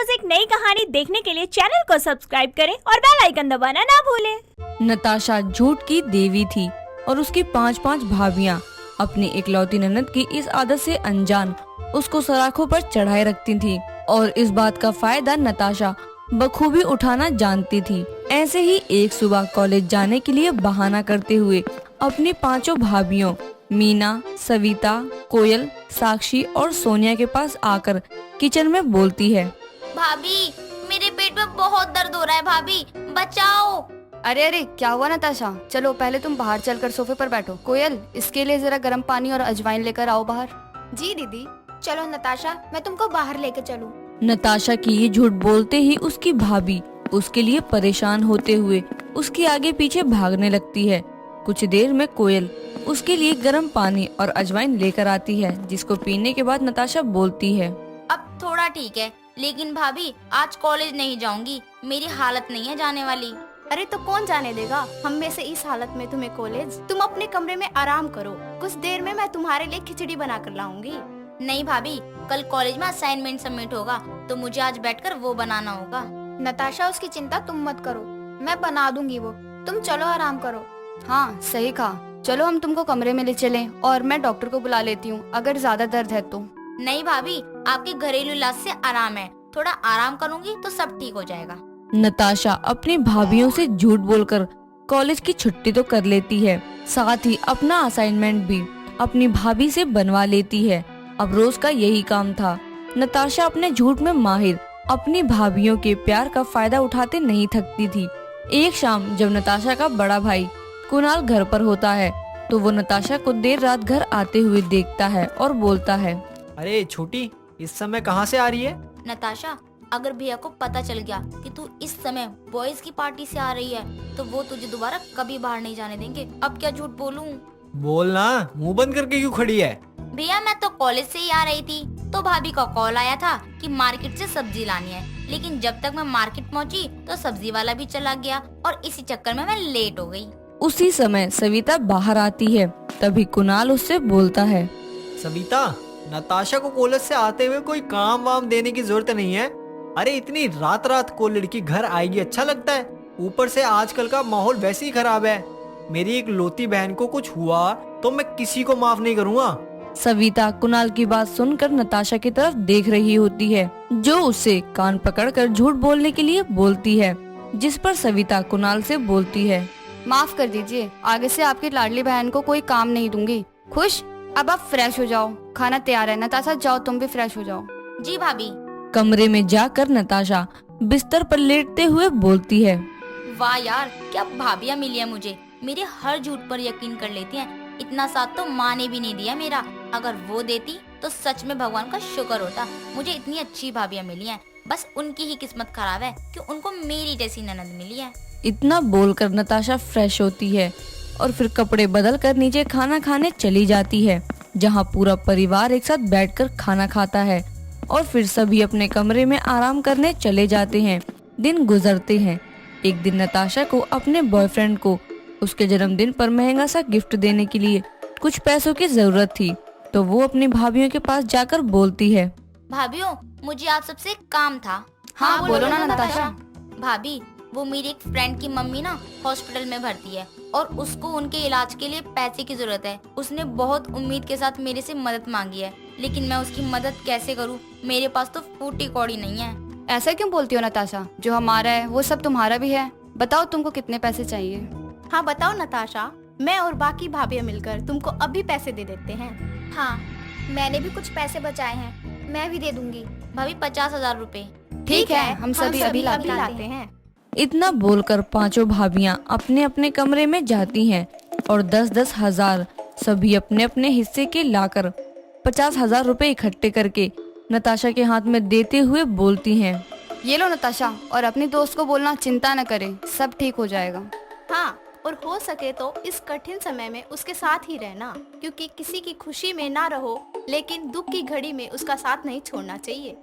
रोज एक नई कहानी देखने के लिए चैनल को सब्सक्राइब करें और बेल आइकन दबाना ना भूलें। नताशा झूठ की देवी थी और उसकी 5-5 भाभियां अपनी इकलौती ननद की इस आदत से अनजान उसको सलाखों पर चढ़ाए रखती थी और इस बात का फायदा नताशा बखूबी उठाना जानती थी। ऐसे ही एक सुबह कॉलेज जाने के लिए बहाना करते हुए अपनी 5 भाभियों मीना, सविता, कोयल, साक्षी और सोनिया के पास आकर किचन में बोलती है, भाभी मेरे पेट में बहुत दर्द हो रहा है, भाभी बचाओ। अरे अरे क्या हुआ नताशा? चलो पहले तुम बाहर चलकर सोफे पर बैठो। कोयल, इसके लिए जरा गर्म पानी और अजवाइन लेकर आओ बाहर। जी दीदी। चलो नताशा, मैं तुमको बाहर लेके चलूं। नताशा की ये झूठ बोलते ही उसकी भाभी उसके लिए परेशान होते हुए उसके आगे पीछे भागने लगती है। कुछ देर में कोयल उसके लिए गर्म पानी और अजवाइन लेकर आती है, जिसको पीने के बाद नताशा बोलती है, अब थोड़ा ठीक है, लेकिन भाभी आज कॉलेज नहीं जाऊंगी, मेरी हालत नहीं है जाने वाली। अरे तो कौन जाने देगा हम में से इस हालत में तुम्हें कॉलेज। तुम अपने कमरे में आराम करो, कुछ देर में मैं तुम्हारे लिए खिचड़ी बना कर लाऊंगी। नहीं भाभी, कल कॉलेज में असाइनमेंट सबमिट होगा तो मुझे आज बैठकर वो बनाना होगा। नताशा उसकी चिंता तुम मत करो, मैं बना दूंगी वो। तुम चलो आराम करो। हाँ सही कहा। चलो हम तुमको कमरे में ले चलें और मैं डॉक्टर को बुला लेती हूँ अगर ज्यादा दर्द है तो। नहीं भाभी, आपके घरेलू इलाज से आराम है, थोड़ा आराम करूंगी तो सब ठीक हो जाएगा। नताशा अपनी भाभियों से झूठ बोलकर कॉलेज की छुट्टी तो कर लेती है, साथ ही अपना असाइनमेंट भी अपनी भाभी से बनवा लेती है। अब रोज का यही काम था। नताशा अपने झूठ में माहिर अपनी भाभियों के प्यार का फायदा उठाते नहीं थकती थी। एक शाम जब नताशा का बड़ा भाई कुणाल घर पर होता है तो वो नताशा को देर रात घर आते हुए देखता है और बोलता है, अरे छोटी, इस समय कहाँ से आ रही है? नताशा, अगर भैया को पता चल गया कि तू इस समय बॉयज की पार्टी से आ रही है तो वो तुझे दोबारा कभी बाहर नहीं जाने देंगे। अब क्या झूठ बोलूं? बोलना, मुंह बंद करके क्यों खड़ी है? भैया मैं तो कॉलेज से ही आ रही थी तो भाभी का कॉल आया था कि मार्केट से सब्जी लानी है, लेकिन जब तक मैं मार्केट पहुंची तो सब्जी वाला भी चला गया और इसी चक्कर में मैं लेट हो गई। उसी समय सविता बाहर आती है। तभी कुणाल उससे बोलता है, सविता, नताशा को कॉलेज से आते हुए कोई काम वाम देने की जरूरत नहीं है। अरे इतनी रात रात को लड़की घर आएगी अच्छा लगता है? ऊपर से आजकल का माहौल वैसे ही खराब है। मेरी एक लौती बहन को कुछ हुआ तो मैं किसी को माफ नहीं करूँगा। सविता कुणाल की बात सुनकर नताशा की तरफ देख रही होती है, जो उससे कान पकड़कर झूठ बोलने के लिए बोलती है, जिस पर सविता कुणाल से बोलती है, माफ कर दीजिए, आगे से आपकी लाडली बहन को कोई काम नहीं दूंगी। खुश? अब आप फ्रेश हो जाओ, खाना तैयार है। नताशा जाओ, तुम भी फ्रेश हो जाओ। जी भाभी। कमरे में जाकर नताशा बिस्तर पर लेटते हुए बोलती है, वाह यार, क्या भाभियाँ मिली है मुझे, मेरे हर झूठ पर यकीन कर लेती हैं। इतना साथ तो माँ ने भी नहीं दिया मेरा, अगर वो देती तो सच में भगवान का शुक्र होता। मुझे इतनी अच्छी भाभियाँ मिली हैं, बस उनकी ही किस्मत खराब है कि उनको मेरी जैसी ननद मिली है। इतना बोलकर नताशा फ्रेश होती है और फिर कपड़े बदल कर नीचे खाना खाने चली जाती है, जहाँ पूरा परिवार एक साथ बैठकर खाना खाता है और फिर सभी अपने कमरे में आराम करने चले जाते हैं। दिन गुजरते हैं। एक दिन नताशा को अपने बॉयफ्रेंड को उसके जन्मदिन पर महंगा सा गिफ्ट देने के लिए कुछ पैसों की जरूरत थी, तो वो अपनी भाभियों के पास जाकर बोलती है, भाभियों मुझे आप सबसे एक काम था। हाँ बोलो ना नताशा। भाभी, वो मेरी एक फ्रेंड की मम्मी ना हॉस्पिटल में भर्ती है और उसको उनके इलाज के लिए पैसे की जरूरत है। उसने बहुत उम्मीद के साथ मेरे से मदद मांगी है, लेकिन मैं उसकी मदद कैसे करूं? मेरे पास तो फूटी कौड़ी नहीं है। ऐसा क्यों बोलती हो नताशा? जो हमारा है वो सब तुम्हारा भी है। बताओ तुमको कितने पैसे चाहिए? हाँ बताओ नताशा, मैं और बाकी भाभियाँ मिलकर तुमको अभी पैसे दे देते हैं। हाँ, मैंने भी कुछ पैसे बचाए हैं, मैं भी दे दूंगी। भाभी 50,000 रूपए। ठीक है, हम सभी अभी लाते हैं। इतना बोलकर 5 भाभियां अपने अपने कमरे में जाती हैं और 10-10 हजार सभी अपने अपने हिस्से के लाकर 50,000 रुपए इकट्ठे करके नताशा के हाथ में देते हुए बोलती हैं, ये लो नताशा, और अपनी दोस्त को बोलना चिंता न करे, सब ठीक हो जाएगा। हाँ, और हो सके तो इस कठिन समय में उसके साथ ही रहना, क्योंकि किसी की खुशी में ना रहो लेकिन दुख की घड़ी में उसका साथ नहीं छोड़ना चाहिए।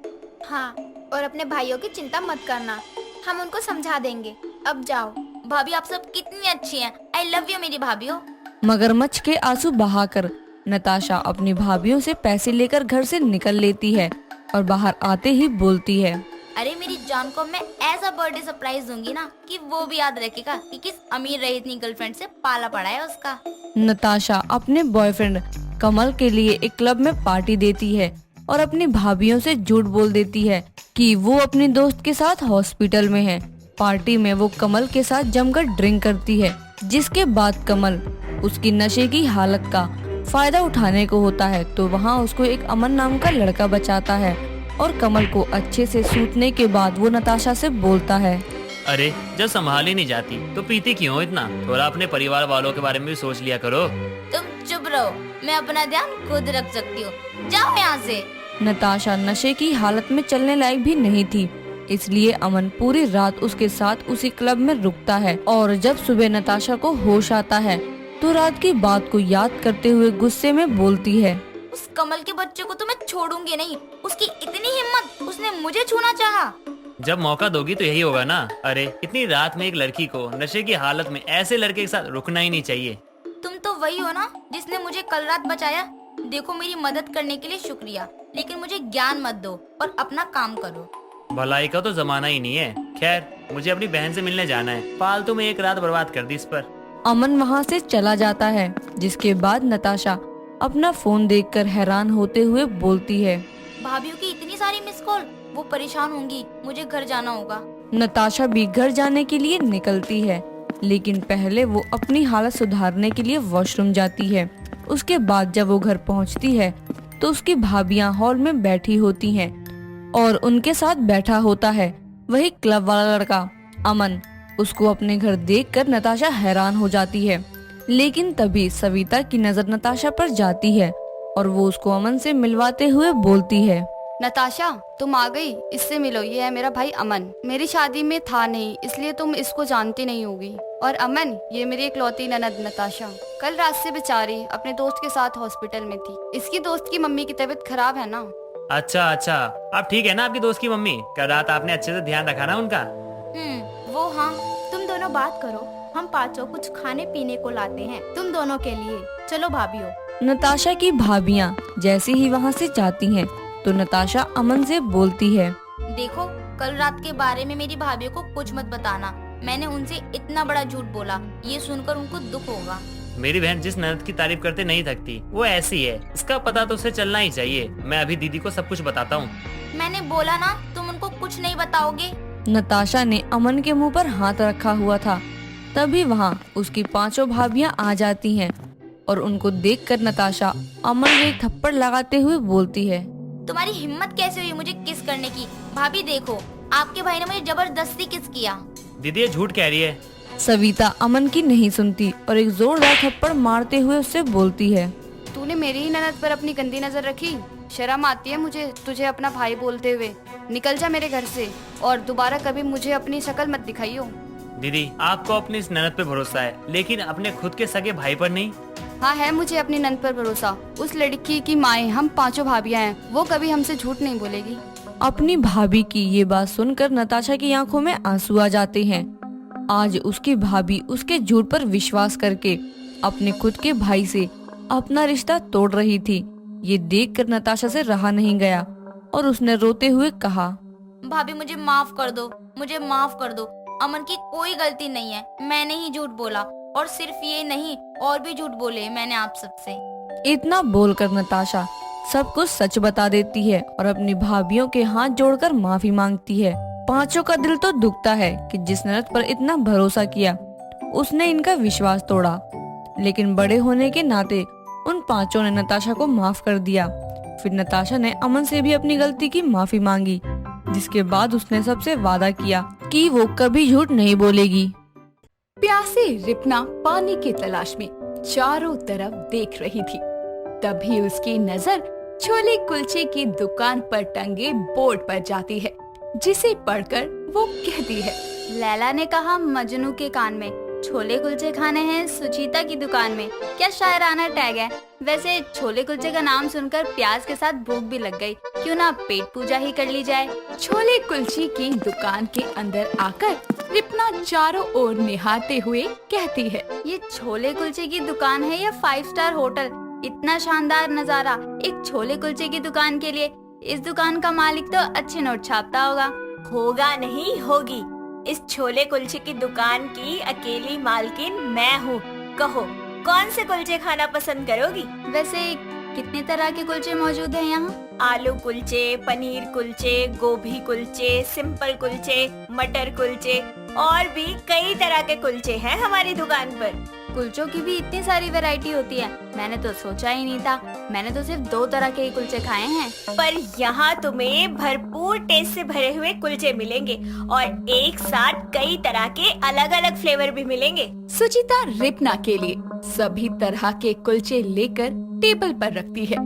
हाँ, और अपने भाइयों की चिंता मत करना, हम उनको समझा देंगे। अब जाओ। भाभी आप सब कितनी अच्छी हैं, आई लव यू मेरी भाभियों। मगरमच्छ के आंसू बहाकर नताशा अपनी भाभियों से पैसे लेकर घर से निकल लेती है और बाहर आते ही बोलती है, अरे मेरी जान को मैं ऐसा बर्थडे सरप्राइज दूंगी ना कि वो भी याद रखेगा कि किस अमीर रईसनी गर्लफ्रेंड से पाला पड़ा है उसका। नताशा अपने बॉयफ्रेंड कमल के लिए एक क्लब में पार्टी देती है और अपनी भाभीियों से झूठ बोल देती है कि वो अपनी दोस्त के साथ हॉस्पिटल में है। पार्टी में वो कमल के साथ जमकर ड्रिंक करती है, जिसके बाद कमल उसकी नशे की हालत का फायदा उठाने को होता है तो वहाँ उसको एक अमन नाम का लड़का बचाता है और कमल को अच्छे से सूतने के बाद वो नताशा से बोलता है, अरे जब संभाली नहीं जाती तो पीती क्यों हो इतना? थोड़ा अपने परिवार वालों के बारे में भी सोच लिया करो। तुम चुप रहो, मैं अपना ध्यान खुद रख सकती हूँ, जाओ यहाँ से। नताशा नशे की हालत में चलने लायक भी नहीं थी, इसलिए अमन पूरी रात उसके साथ उसी क्लब में रुकता है और जब सुबह नताशा को होश आता है तो रात की बात को याद करते हुए गुस्से में बोलती है, उस कमल के बच्चे को तो मैं छोड़ूंगी नहीं। उसकी इतनी हिम्मत, उसने मुझे छूना चाहा। जब मौका दोगी तो यही होगा ना। अरे इतनी रात में एक लड़की को नशे की हालत में ऐसे लड़के के साथ रुकना ही नहीं चाहिए। तुम तो वही हो ना जिसने मुझे कल रात बचाया। देखो मेरी मदद करने के लिए शुक्रिया, लेकिन मुझे ज्ञान मत दो और अपना काम करो। भलाई का तो जमाना ही नहीं है। खैर मुझे अपनी बहन से मिलने जाना है, फालतू में एक रात बर्बाद कर दी इस पर। अमन वहाँ से चला जाता है, जिसके बाद नताशा अपना फोन देखकर हैरान होते हुए बोलती है, भाभीयों की इतनी सारी मिस कॉल, वो परेशान होंगी, मुझे घर जाना होगा। नताशा भी घर जाने के लिए निकलती है, लेकिन पहले वो अपनी हालत सुधारने के लिए वॉशरूम जाती है। उसके बाद जब वो घर पहुंचती है तो उसकी भाभियां हॉल में बैठी होती हैं और उनके साथ बैठा होता है वही क्लब वाला लड़का अमन। उसको अपने घर देखकर नताशा हैरान हो जाती है, लेकिन तभी सविता की नजर नताशा पर जाती है और वो उसको अमन से मिलवाते हुए बोलती है, नताशा तुम आ गई, इससे मिलो, ये है मेरा भाई अमन। मेरी शादी में था नहीं इसलिए तुम इसको जानती नहीं होगी। और अमन, ये मेरी इकलौती ननद नताशा, कल रात से बेचारी अपने दोस्त के साथ हॉस्पिटल में थी। इसकी दोस्त की मम्मी की तबीयत खराब है ना। अच्छा अच्छा, अब ठीक है ना आपकी दोस्त की मम्मी? कल रात आपने अच्छे से ध्यान रखा ना उनका? वो हाँ, तुम दोनों बात करो, हम पांचों कुछ खाने पीने को लाते हैं तुम दोनों के लिए। चलो भाभीओ। नताशा की भाभियां जैसे ही वहाँ से जाती हैं तो नताशा अमन से बोलती है, देखो कल रात के बारे में मेरी भाभीयों को कुछ मत बताना। मैंने उनसे इतना बड़ा झूठ बोला, ये सुनकर उनको दुख होगा। मेरी बहन जिस ननद की तारीफ करते नहीं थकती वो ऐसी है, इसका पता तो उसे चलना ही चाहिए। मैं अभी दीदी को सब कुछ बताता हूँ। मैंने बोला ना तुम उनको कुछ नहीं बताओगे। नताशा ने अमन के मुंह पर हाथ रखा हुआ था। तभी वहाँ उसकी पांचों भाभियां आ जाती हैं और उनको देखकर नताशा अमन को एक थप्पड़ लगाते हुए बोलती है, तुम्हारी हिम्मत कैसे हुई मुझे किस करने की? भाभी देखो, आपके भाई ने मुझे जबरदस्ती किस किया। दीदी ये झूठ कह रही है। सविता अमन की नहीं सुनती और एक जोरदार थप्पड़ मारते हुए उससे बोलती है, तूने मेरी ही ननद पर अपनी गंदी नजर रखी। शर्म आती है मुझे तुझे अपना भाई बोलते हुए। निकल जा मेरे घर से और दोबारा कभी मुझे अपनी शक्ल मत दिखाइयो। दीदी आपको अपनी इस ननद पे भरोसा है, लेकिन अपने खुद के सगे भाई पर नहीं। हाँ है मुझे अपनी नंद पर भरोसा। उस लड़की की माएँ हम पांचों भाभियां हैं, वो कभी हमसे झूठ नहीं बोलेगी। अपनी भाभी की ये बात सुनकर नताशा की आंखों में आंसू आ जाते हैं। आज उसकी भाभी उसके झूठ पर विश्वास करके अपने खुद के भाई से अपना रिश्ता तोड़ रही थी। ये देखकर नताशा से रहा नहीं गया और उसने रोते हुए कहा, भाभी मुझे माफ कर दो, मुझे माफ कर दो। अमन की कोई गलती नहीं है, मैंने ही झूठ बोला। और सिर्फ ये नहीं, और भी झूठ बोले मैंने आप सबसे। इतना बोलकर नताशा सब कुछ सच बता देती है और अपनी भाभियों के हाथ जोड़कर माफी मांगती है। पांचों का दिल तो दुखता है कि जिस ननद पर इतना भरोसा किया उसने इनका विश्वास तोड़ा, लेकिन बड़े होने के नाते उन पांचों ने नताशा को माफ कर दिया। फिर नताशा ने अमन से भी अपनी गलती की माफी मांगी, जिसके बाद उसने सबसे वादा किया कि वो कभी झूठ नहीं बोलेगी। प्यासी रिपना पानी की तलाश में चारों तरफ देख रही थी। तभी उसकी नजर छोले कुलचे की दुकान पर टंगे बोर्ड पर जाती है, जिसे पढ़कर वो कहती है, लैला ने कहा मजनू के कान में, छोले कुलचे खाने हैं सुचिता की दुकान में। क्या शायराना टैग है। वैसे छोले कुलचे का नाम सुनकर प्याज के साथ भूख भी लग गई, क्यों ना पेट पूजा ही कर ली जाए। छोले कुलचे की दुकान के अंदर आकर रिपना चारों ओर निहारते हुए कहती है, ये छोले कुलचे की दुकान है या 5 स्टार होटल? इतना शानदार नजारा एक छोले कुलचे की दुकान के लिए। इस दुकान का मालिक तो अच्छे नोट छापता होगा। होगा नहीं, होगी। इस छोले कुलचे की दुकान की अकेली मालकिन मैं हूँ। कहो कौन से कुलचे खाना पसंद करोगी? वैसे कितने तरह के कुलचे मौजूद हैं यहाँ? आलू कुलचे, पनीर कुलचे, गोभी कुलचे, सिंपल कुलचे, मटर कुलचे और भी कई तरह के कुलचे हैं हमारी दुकान पर। कुलचों की भी इतनी सारी वैरायटी होती है, मैंने तो सोचा ही नहीं था। मैंने तो सिर्फ 2 तरह के ही कुलचे खाए हैं। पर यहाँ तुम्हें भरपूर टेस्ट से भरे हुए कुलचे मिलेंगे और एक साथ कई तरह के अलग अलग फ्लेवर भी मिलेंगे। सुचिता रिपना के लिए सभी तरह के कुलचे लेकर टेबल पर रखती है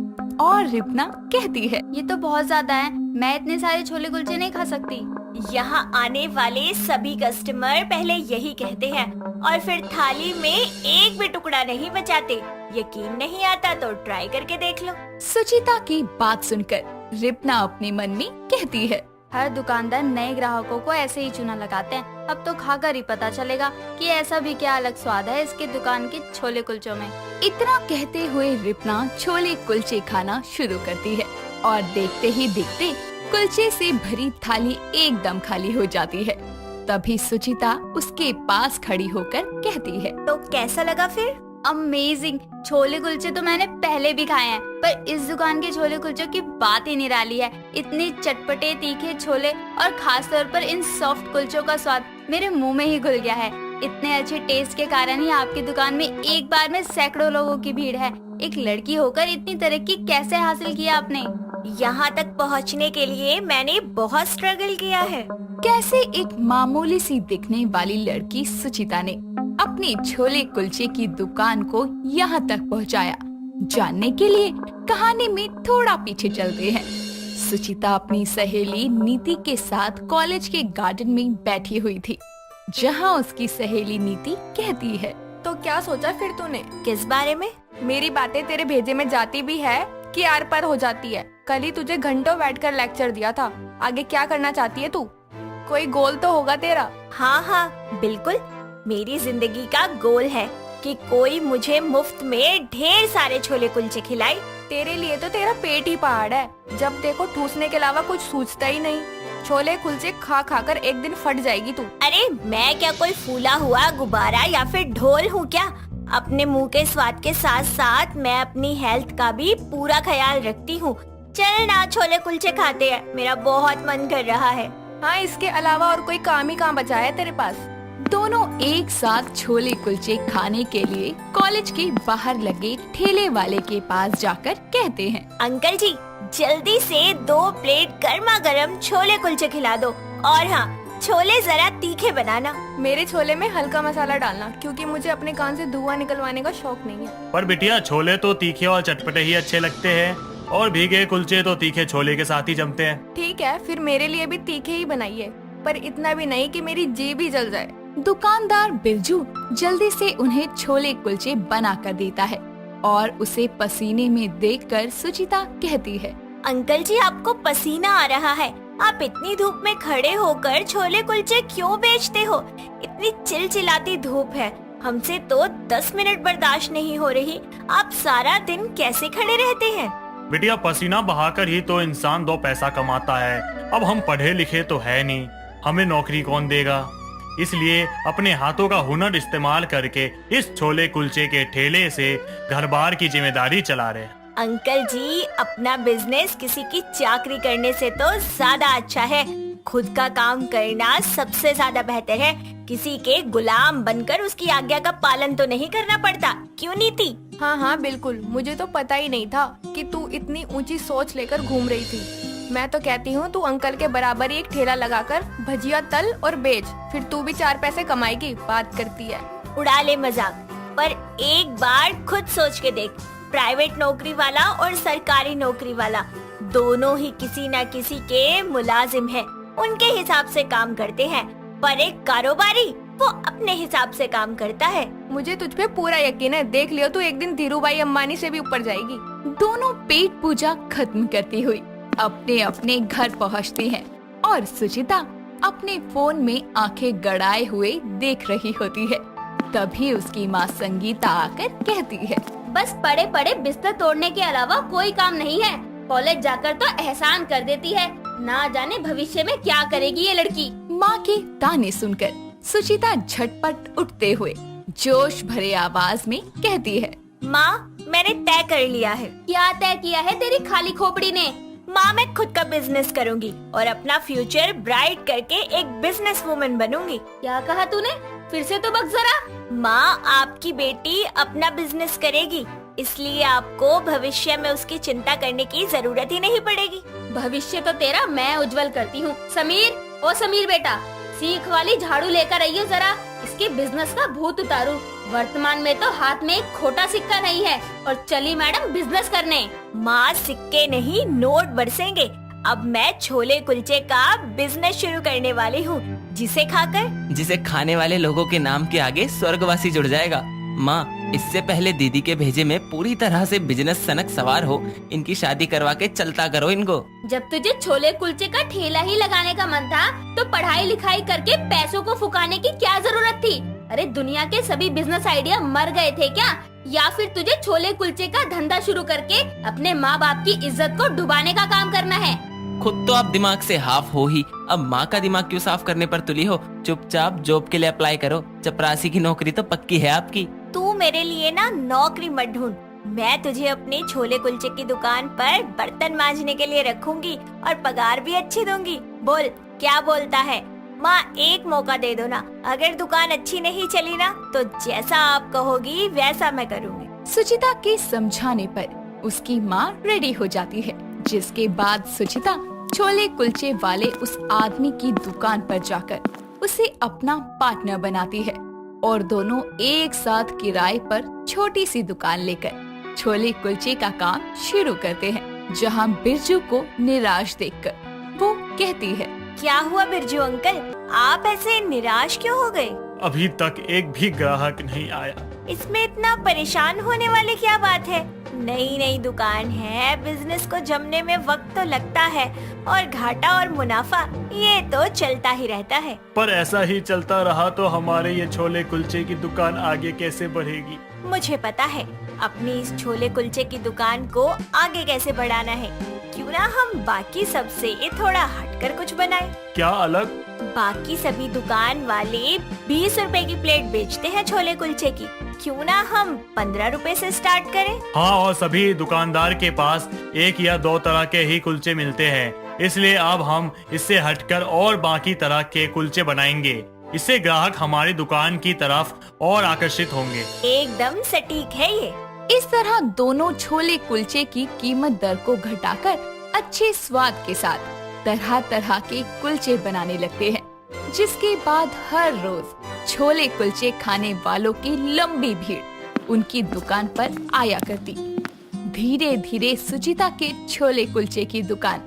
और रिपना कहती है, ये तो बहुत ज्यादा है, मैं इतने सारे छोले कुलचे नहीं खा सकती। यहाँ आने वाले सभी कस्टमर पहले यही कहते हैं और फिर थाली में एक भी टुकड़ा नहीं बचाते। यकीन नहीं आता तो ट्राई करके देख लो। सुचिता की बात सुनकर रिपना अपने मन में कहती है, हर दुकानदार नए ग्राहकों को ऐसे ही चूना लगाते हैं। अब तो खाकर ही पता चलेगा कि ऐसा भी क्या अलग स्वाद है इसकी दुकान के छोले कुलचों में। इतना कहते हुए रिपना छोले कुलचे खाना शुरू करती है और देखते ही देखते कुलचे से भरी थाली एकदम खाली हो जाती है। तभी सुचिता उसके पास खड़ी होकर कहती है, तो कैसा लगा फिर? अमेजिंग! छोले कुलचे तो मैंने पहले भी खाए हैं, पर इस दुकान के छोले कुलचों की बात ही निराली है। इतने चटपटे तीखे छोले और खास तौर पर इन सॉफ्ट कुलचों का स्वाद मेरे मुंह में ही घुल गया है। इतने अच्छे टेस्ट के कारण ही आपकी दुकान में एक बार में सैकड़ों लोगों की भीड़ है। एक लड़की होकर इतनी तरक्की कैसे हासिल किया आपने? यहाँ तक पहुँचने के लिए मैंने बहुत स्ट्रगल किया है। कैसे एक मामूली सी दिखने वाली लड़की सुचिता ने अपनी छोले कुलचे की दुकान को यहाँ तक पहुँचाया। जानने के लिए कहानी में थोड़ा पीछे चलते हैं। सुचिता अपनी सहेली नीति के साथ कॉलेज के गार्डन में बैठी हुई थी, जहाँ उसकी सहेली नीति कहती है, तो क्या सोचा फिर तूने? किस बारे में? मेरी बातें तेरे भेजे में जाती भी है कि आर पार हो जाती है। कल ही तुझे घंटों बैठकर लेक्चर दिया था। आगे क्या करना चाहती है तू? कोई गोल तो होगा तेरा। हाँ हाँ बिल्कुल, मेरी जिंदगी का गोल है कि कोई मुझे मुफ्त में ढेर सारे छोले कुलचे खिलाए। तेरे लिए तो तेरा पेट ही पहाड़ है। जब देखो ठूसने के अलावा कुछ सूझता ही नहीं। छोले कुलचे खा खा कर एक दिन फट जाएगी तू। अरे मैं क्या कोई फूला हुआ गुब्बारा या फिर ढोल हूँ क्या? अपने मुंह के स्वाद के साथ साथ मैं अपनी हेल्थ का भी पूरा ख्याल रखती हूँ। चल ना छोले कुलचे खाते हैं, मेरा बहुत मन कर रहा है। हाँ, इसके अलावा और कोई काम ही कहाँ बचा है तेरे पास? दोनों एक साथ छोले कुलचे खाने के लिए कॉलेज के बाहर लगे ठेले वाले के पास जाकर कहते हैं, अंकल जी जल्दी से 2 प्लेट गर्मा गर्म छोले कुलचे खिला दो और हाँ छोले जरा तीखे बनाना। मेरे छोले में हल्का मसाला डालना, क्योंकि मुझे अपने कान से धुआं निकलवाने का शौक नहीं है। पर बिटिया छोले तो तीखे और चटपटे ही अच्छे लगते हैं और भीगे कुलचे तो तीखे छोले के साथ ही जमते हैं। ठीक है, फिर मेरे लिए भी तीखे ही बनाइए, पर इतना भी नहीं कि मेरी जीभ ही जल जाए। दुकानदार बिरजू जल्दी से उन्हें छोले कुलचे बना कर देता है और उसे पसीने में देखकर सुचिता कहती है, अंकल जी आपको पसीना आ रहा है, आप इतनी धूप में खड़े होकर छोले कुलचे क्यों बेचते हो? इतनी चिलचिलाती धूप है, हमसे तो 10 मिनट बर्दाश्त नहीं हो रही। आप सारा दिन कैसे खड़े रहते हैं? बिटिया पसीना बहाकर ही तो इंसान 2 पैसा कमाता है। अब हम पढ़े लिखे तो है नहीं, हमें नौकरी कौन देगा? इसलिए अपने हाथों का हुनर इस्तेमाल करके इस छोले कुलचे के ठेले से घर बार की जिम्मेदारी चला रहे। अंकल जी अपना बिजनेस किसी की चाकरी करने से तो ज्यादा अच्छा है। खुद का काम करना सबसे ज्यादा बेहतर है। किसी के गुलाम बनकर उसकी आज्ञा का पालन तो नहीं करना पड़ता, क्यों नीति? हाँ हाँ बिल्कुल, मुझे तो पता ही नहीं था कि तू इतनी ऊंची सोच लेकर घूम रही थी। मैं तो कहती हूँ तू अंकल के बराबर ही एक ठेला लगाकर भजिया तल और बेच, फिर तू भी 4 पैसे कमाएगी। बात करती है। उड़ा ले मजाक, पर एक बार खुद सोच के देख, प्राइवेट नौकरी वाला और सरकारी नौकरी वाला दोनों ही किसी न किसी के मुलाजिम हैं, उनके हिसाब से काम करते हैं। पर एक कारोबारी वो अपने हिसाब से काम करता है। मुझे तुझ पे पूरा यकीन है, देख लियो तू एक दिन धीरूभाई अंबानी से भी ऊपर जाएगी। दोनों पेट पूजा खत्म करती हुई अपने अपने घर पहुंचती हैं और सुचिता अपने फोन में आंखें गड़ाए हुए देख रही होती है। तभी उसकी माँ संगीता आकर कहती है, बस पड़े पड़े बिस्तर तोड़ने के अलावा कोई काम नहीं है। कॉलेज जाकर तो एहसान कर देती है, ना जाने भविष्य में क्या करेगी ये लड़की। माँ के ताने सुनकर सुचिता झटपट उठते हुए जोश भरे आवाज में कहती है, माँ मैंने तय कर लिया है। क्या तय किया है तेरी खाली खोपड़ी ने? माँ मैं खुद का बिजनेस करूँगी और अपना फ्यूचर ब्राइट करके एक बिजनेस वुमन बनूंगी। क्या कहा तूने? फिर से तो बक जरा। माँ आपकी बेटी अपना बिजनेस करेगी, इसलिए आपको भविष्य में उसकी चिंता करने की जरूरत ही नहीं पड़ेगी। भविष्य तो तेरा मैं उज्जवल करती हूँ। समीर, ओ समीर बेटा, सीख वाली झाड़ू लेकर आइए जरा, इसके बिजनेस का भूत उतारू। वर्तमान में तो हाथ में एक खोटा सिक्का नहीं है और चली मैडम बिजनेस करने। माँ सिक्के नहीं नोट बरसेंगे। अब मैं छोले कुलचे का बिजनेस शुरू करने वाली हूँ, जिसे खाने वाले लोगों के नाम के आगे स्वर्गवासी जुड़ जाएगा। माँ, इससे पहले दीदी के भेजे में पूरी तरह से बिजनेस सनक सवार हो, इनकी शादी करवा के चलता करो इनको। जब तुझे छोले कुलचे का ठेला ही लगाने का मन था तो पढ़ाई लिखाई करके पैसों को फुकाने की क्या जरूरत थी? अरे दुनिया के सभी बिजनेस आइडिया मर गए थे क्या? या फिर तुझे छोले कुलचे का धंधा शुरू करके अपने माँ बाप की इज्जत को डुबाने का काम करना है? खुद तो आप दिमाग से हाफ हो ही, अब माँ का दिमाग क्यों साफ करने पर तुली हो? चुपचाप जॉब के लिए अप्लाई करो, चपरासी की नौकरी तो पक्की है आपकी। तू मेरे लिए ना नौकरी मत ढूंढ, मैं तुझे अपनी छोले कुलचे की दुकान पर बर्तन मांजने के लिए रखूंगी और पगार भी अच्छी दूंगी। बोल क्या बोलता है? माँ एक मौका दे दो ना, अगर दुकान अच्छी नहीं चली ना तो जैसा आप कहोगी वैसा मैं करूँगी। सुचिता के समझाने पर उसकी माँ रेडी हो जाती है, जिसके बाद सुचिता छोले कुलचे वाले उस आदमी की दुकान पर जाकर उसे अपना पार्टनर बनाती है और दोनों एक साथ किराए पर छोटी सी दुकान लेकर छोले कुलचे का काम शुरू करते हैं। जहां बिरजू को निराश देखकर वो कहती है, क्या हुआ बिरजू अंकल, आप ऐसे निराश क्यों हो गए? अभी तक एक भी ग्राहक नहीं आया। इसमें इतना परेशान होने वाली क्या बात है? नई दुकान है, बिजनेस को जमने में वक्त तो लगता है और घाटा और मुनाफा ये तो चलता ही रहता है। पर ऐसा ही चलता रहा तो हमारे ये छोले कुलचे की दुकान आगे कैसे बढ़ेगी? मुझे पता है अपनी इस छोले कुलचे की दुकान को आगे कैसे बढ़ाना है। क्यों ना हम बाकी सबसे थोड़ा हटकर कुछ बनाएं? क्या अलग? बाकी सभी दुकान वाले 20 रुपए की प्लेट बेचते हैं छोले कुलचे की, क्यों ना हम 15 रुपए से स्टार्ट करें? हाँ, और सभी दुकानदार के पास एक या दो तरह के ही कुलचे मिलते हैं, इसलिए अब हम इससे हटकर और बाकी तरह के कुलचे बनाएंगे। इससे ग्राहक हमारी दुकान की तरफ और आकर्षित होंगे। एकदम सटीक है ये। इस तरह दोनों छोले कुलचे की कीमत दर को घटाकर अच्छे स्वाद के साथ तरह तरह के कुलचे बनाने लगते हैं, जिसके बाद हर रोज छोले कुलचे खाने वालों की लंबी भीड़ उनकी दुकान पर आया करती। धीरे धीरे सुचिता के छोले कुलचे की दुकान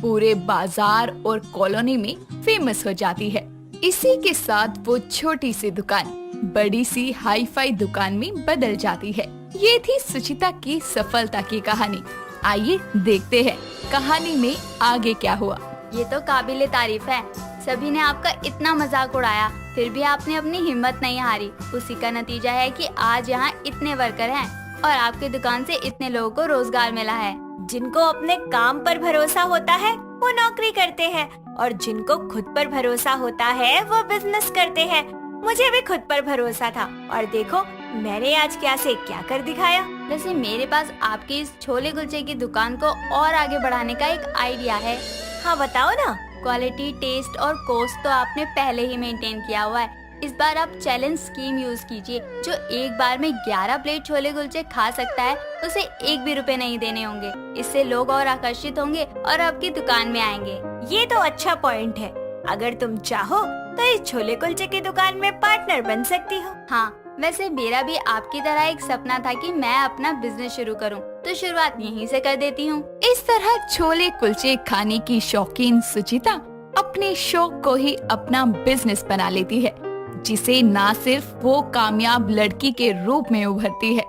पूरे बाजार और कॉलोनी में फेमस हो जाती है। इसी के साथ वो छोटी सी दुकान बड़ी सी हाई फाई दुकान में बदल जाती है। ये थी सुचिता की सफलता की कहानी। आइए देखते हैं कहानी में आगे क्या हुआ। ये तो काबिले तारीफ है। सभी ने आपका इतना मजाक उड़ाया, फिर भी आपने अपनी हिम्मत नहीं हारी। उसी का नतीजा है कि आज यहाँ इतने वर्कर हैं और आपकी दुकान से इतने लोगों को रोजगार मिला है। जिनको अपने काम पर भरोसा होता है वो नौकरी करते हैं और जिनको खुद पर भरोसा होता है वो बिजनेस करते हैं। मुझे भी खुद पर भरोसा था और देखो मैंने आज क्या से क्या कर दिखाया। वैसे मेरे पास आपकी इस छोले कुलचे की दुकान को और आगे बढ़ाने का एक आइडिया है। हाँ बताओ ना। क्वालिटी, टेस्ट और कॉस्ट तो आपने पहले ही मेंटेन किया हुआ है। इस बार आप चैलेंज स्कीम यूज कीजिए। जो एक बार में 11 प्लेट छोले कुलचे खा सकता है उसे 1 भी रुपए नहीं देने होंगे। इससे लोग और आकर्षित होंगे और आपकी दुकान में आएंगे। ये तो अच्छा पॉइंट है। अगर तुम चाहो तो इस छोले कुलचे की दुकान में पार्टनर बन सकती हो। हाँ, वैसे मेरा भी आपकी तरह एक सपना था कि मैं अपना बिजनेस शुरू करूं, तो शुरुआत यहीं से कर देती हूँ। इस तरह छोले कुलचे खाने की शौकीन सुचिता अपने शौक को ही अपना बिजनेस बना लेती है, जिसे ना सिर्फ वो कामयाब लड़की के रूप में उभरती है,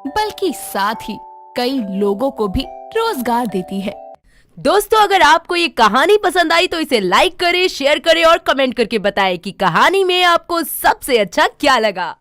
बल्कि साथ ही कई लोगों को भी रोजगार देती है। दोस्तों, अगर आपको ये कहानी पसंद आई तो इसे लाइक करें, शेयर करें और कमेंट करके बताएं कि कहानी में आपको सबसे अच्छा क्या लगा।